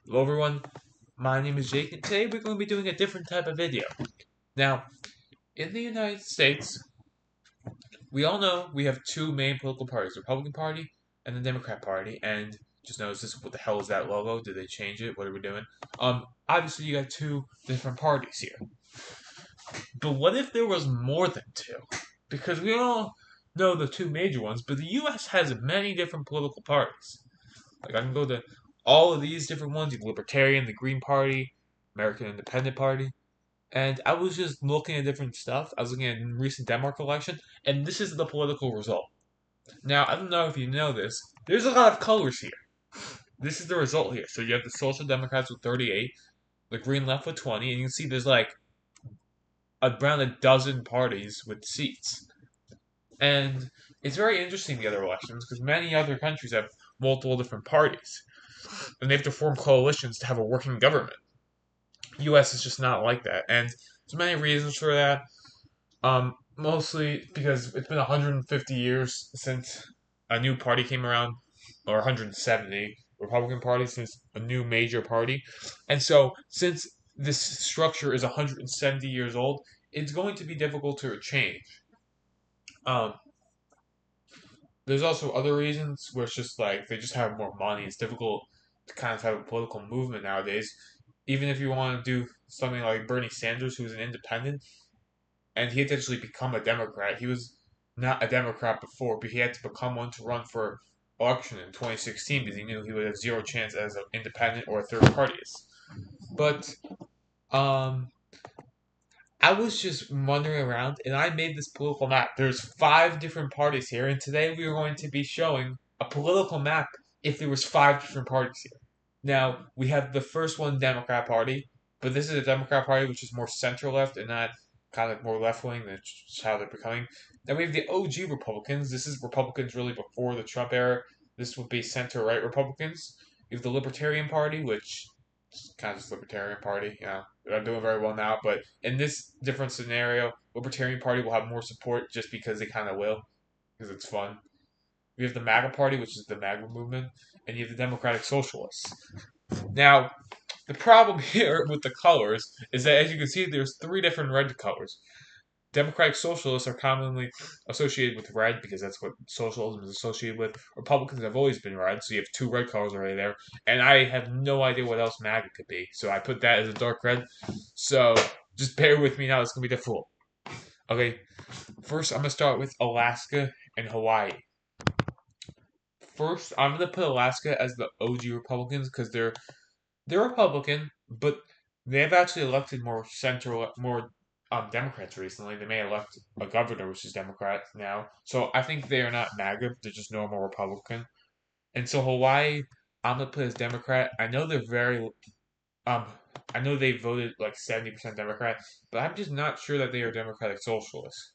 Hello everyone, my name is Jake and today we're going to be doing a different type of video. Now, in the United States, we all know we have two main political parties, the Republican Party and the Democrat Party, and just notice this, what the hell is that logo? Did they change it? What are we doing? Obviously you got two different parties here. But what if there was more than two? Because we all know the two major ones, but the US has many different political parties. Like I can go to all of these different ones, the Libertarian, the Green Party, American Independent Party. And I was just looking at different stuff. I was looking at recent Denmark election, and this is the political result. Now, I don't know if you know this. There's a lot of colors here. This is the result here. So you have the Social Democrats with 38, the Green Left with 20, and you can see there's like around a dozen parties with seats. And it's very interesting the other elections because many other countries have multiple different parties, and they have to form coalitions to have a working government. U.S. is just not like that, and there's many reasons for that. Mostly because it's been 150 years since a new party came around, or 170 Republican Party since a new major party, and so since this structure is 170 years old, it's going to be difficult to change. Um, there's also other reasons where it's just like they just have more money. It's difficult to kind of have a political movement nowadays. Even if you want to do something like Bernie Sanders, who's an independent, and he had to actually become a Democrat. He was not a Democrat before, but he had to become one to run for election in 2016 because he knew he would have zero chance as an independent or a third partyist. But um, I was just wandering around and I made this political map. There's five different parties here, and today we are going to be showing a political map if there was five different parties here. Now we have the first one, Democrat Party, but this is a Democrat Party which is more center left and not kind of more left wing. That's how they're becoming. Then we have the OG Republicans. This is Republicans really before the Trump era. This would be center right Republicans. You have the Libertarian Party, which kind of just Libertarian Party. They're doing very well now, but in this different scenario, Libertarian Party will have more support just because they kind of will, because it's fun. We have the MAGA Party, which is the MAGA movement, and you have the Democratic Socialists. Now, the problem here with the colors is that, as you can see, there's three different red colors. Democratic Socialists are commonly associated with red because that's what socialism is associated with. Republicans have always been red, so you have two red colors already there. And I have no idea what else MAGA could be, so I put that as a dark red. So just bear with me now, it's going to be difficult. Okay, first I'm going to start with Alaska and Hawaii. First, I'm going to put Alaska as the OG Republicans because they're Republican, but they have actually elected more central, more Democrats recently. They may elect a governor, which is Democrat now. So I think they are not MAGA; they're just normal Republican. And so Hawaii, I'm gonna put as Democrat. I know they're very um. I know they voted like 70% Democrat, but I'm just not sure that they are Democratic Socialists.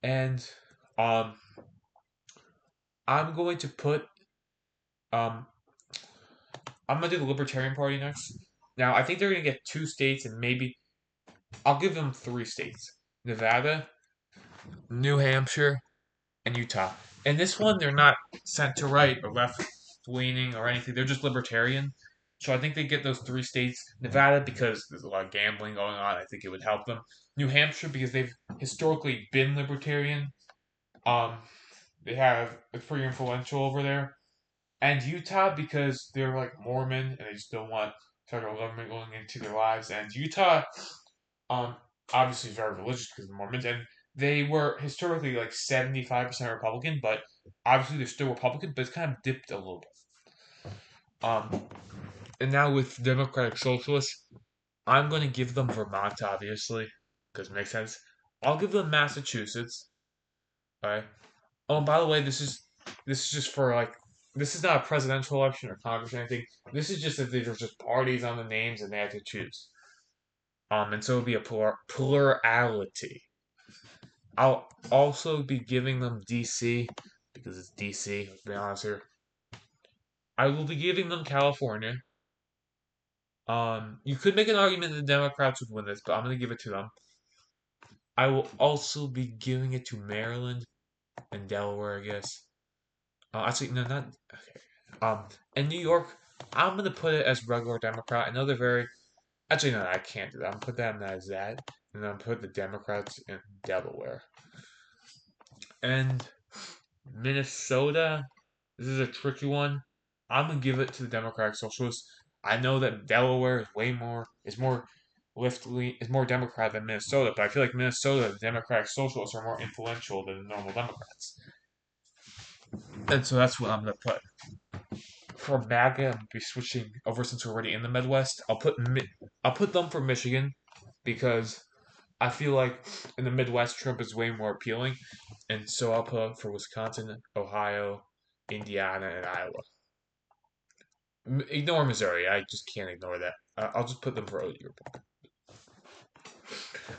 And um, I'm going to put um I'm gonna do the Libertarian Party next. Now I think they're gonna get two states and maybe I'll give them three states: Nevada, New Hampshire, and Utah. And this one, they're not center right or left leaning or anything. They're just libertarian. So I think they get those three states. Nevada because there's a lot of gambling going on. I think it would help them. New Hampshire because they've historically been libertarian. Um, they have it's pretty influential over there. And Utah because they're like Mormon and they just don't want federal government going into their lives. And Utah um, obviously very religious because of Mormons, and they were historically like 75% Republican, but obviously they're still Republican, but it's kind of dipped a little bit. And now with Democratic Socialists, I'm going to give them Vermont, obviously, because it makes sense. I'll give them Massachusetts. All right. Oh, and by the way, this is just for like this is not a presidential election or Congress or anything. This is just that there's just parties on the names and they have to choose. And so it'll be a plurality. I'll also be giving them DC because it's DC. Let's be honest here. I will be giving them California. You could make an argument the Democrats would win this, but I'm going to give it to them. I will also be giving it to Maryland and Delaware, I guess. Actually, no, not okay. And New York. I'm gonna put it as regular Democrat. I know they're very. Actually, no, I can't do that. I'm gonna put them as that, and then put the Democrats in Delaware and Minnesota. This is a tricky one. I'm gonna give it to the Democratic Socialists. I know that Delaware is more leftly is more Democrat than Minnesota, but I feel like Minnesota, the Democratic Socialists are more influential than the normal Democrats, and so that's what I'm gonna put. For MAGA, I'm gonna be switching over since we're already in the Midwest. I'll put them for Michigan because I feel like in the Midwest Trump is way more appealing, and so I'll put for Wisconsin, Ohio, Indiana, and Iowa. Ignore Missouri. I just can't ignore that. I'll just put them for OG Republican.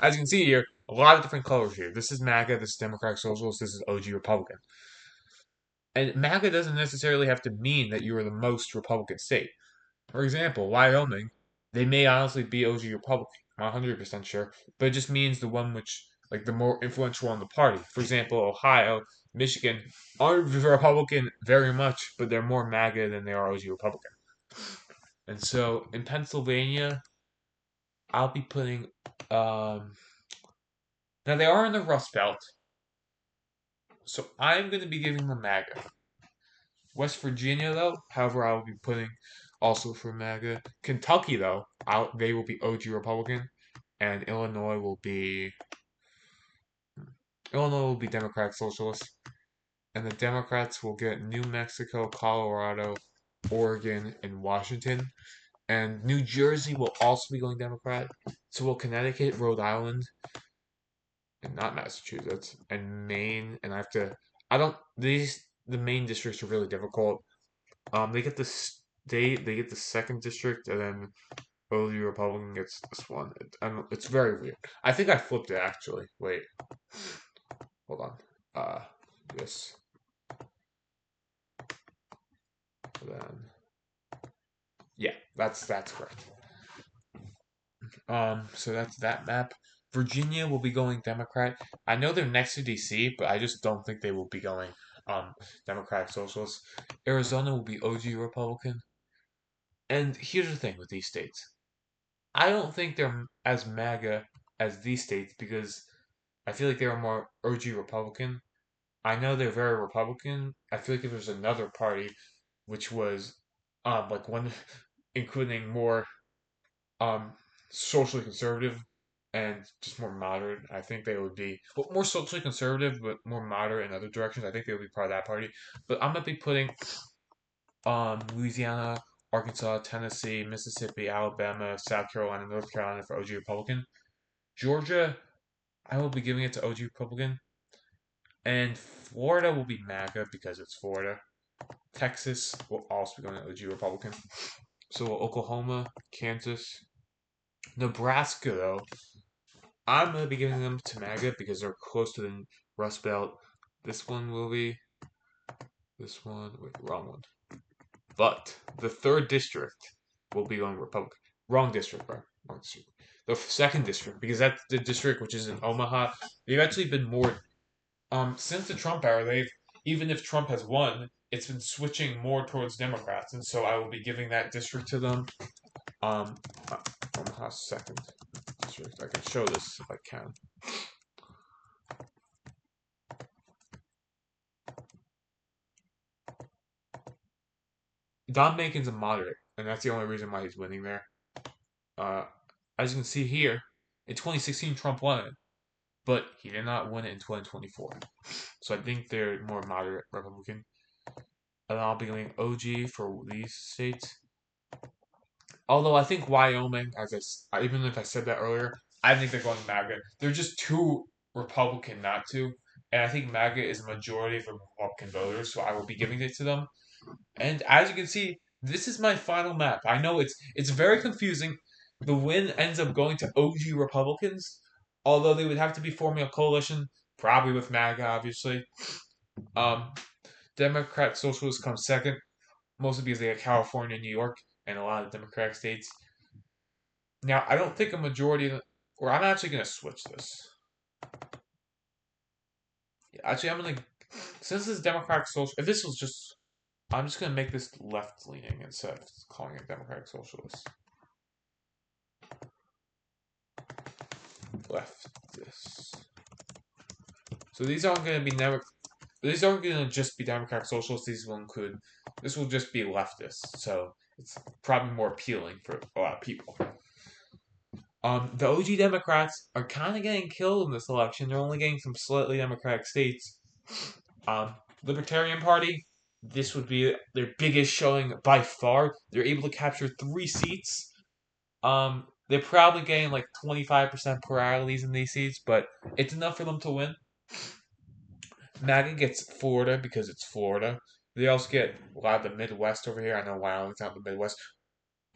As you can see here, a lot of different colors here. This is MAGA, this is Democratic Socialist, this is OG Republican. And MAGA doesn't necessarily have to mean that you are the most Republican state. For example, Wyoming, they may honestly be OG Republican. I'm not 100% sure, but it just means the one which, like, the more influential on the party. For example, Ohio, Michigan aren't Republican very much, but they're more MAGA than they are OG Republican. And so in Pennsylvania, I'll be putting. Um, Now they are in the Rust Belt, so I'm going to be giving them MAGA. West Virginia, though, however, I will be putting also for MAGA. Kentucky, though, they will be OG Republican, and Illinois will be Democratic Socialist, and the Democrats will get New Mexico, Colorado, Oregon, and Washington. And New Jersey will also be going Democrat. So will Connecticut, Rhode Island, and not Massachusetts, and Maine. And I don't. The main districts are really difficult. They get the state, they get the second district, and then OG Republican gets this one. It's very weird. I think I flipped it actually. Wait, hold on. This. Then yeah, that's correct. So that's that map. Virginia will be going Democrat. I know they're next to DC, but I just don't think they will be going Democratic Socialist. Arizona will be OG Republican. And here's the thing with these states. I don't think they're as MAGA as these states because I feel like they are more OG Republican. I know they're very Republican. I feel like if there's another party which was like one including more um, socially conservative and just more moderate. I think they would be more socially conservative, but more moderate in other directions. I think they would be part of that party. But I'm gonna be putting Louisiana, Arkansas, Tennessee, Mississippi, Alabama, South Carolina, North Carolina for OG Republican. Georgia, I will be giving it to OG Republican. And Florida will be MAGA because it's Florida. Texas will also be going to OG Republican. So will Oklahoma, Kansas, Nebraska, though, I'm going to be giving them to MAGA because they're close to the Rust Belt. This one will be. This one. Wait, wrong one. But the third district will be going Republican. Wrong district, bro. Wrong district. The second district, because that's the district which is in Omaha. They've actually been more. Since the Trump era, even if Trump has won, it's been switching more towards Democrats, and so I will be giving that district to them. Um, Omaha second district. I can show this if I can. Don Makin's a moderate, and that's the only reason why he's winning there. Uh, as you can see here, in 2016 Trump won it, but he did not win it in 2024. So I think they're more moderate Republican. And I'll be going OG for these states. Although I think Wyoming, even if I said that earlier, I think they're going MAGA. They're just too Republican not to, and I think MAGA is a majority of Republican voters, so I will be giving it to them. And as you can see, this is my final map. I know it's very confusing. The win ends up going to OG Republicans, although they would have to be forming a coalition, probably with MAGA, obviously. Um, Democrat Socialists come second, mostly because they have California, New York, and a lot of Democratic states. Now, I don't think a majority of or I'm actually going to switch this. Actually, I'm going to, since this is Democratic Social, if this was just I'm just going to make this left-leaning instead of calling it Democratic Socialist. Leftist. So these aren't going to be these aren't going to just be Democratic Socialists. This will just be leftist. So it's probably more appealing for a lot of people. The OG Democrats are kind of getting killed in this election. They're only getting some slightly Democratic states. Libertarian Party, this would be their biggest showing by far. They're able to capture 3 seats. They're probably getting like 25% pluralities in these seats, but it's enough for them to win. MAGA gets Florida because it's Florida. They also get a lot of the Midwest over here. I know Wyoming's not the Midwest.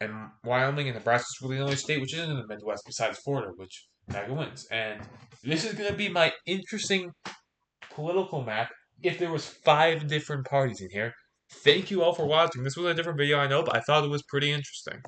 And Wyoming and Nebraska is really the only state which isn't in the Midwest besides Florida, which MAGA wins. And this is going to be my interesting political map if there was 5 different parties in here. Thank you all for watching. This was a different video, I know, but I thought it was pretty interesting.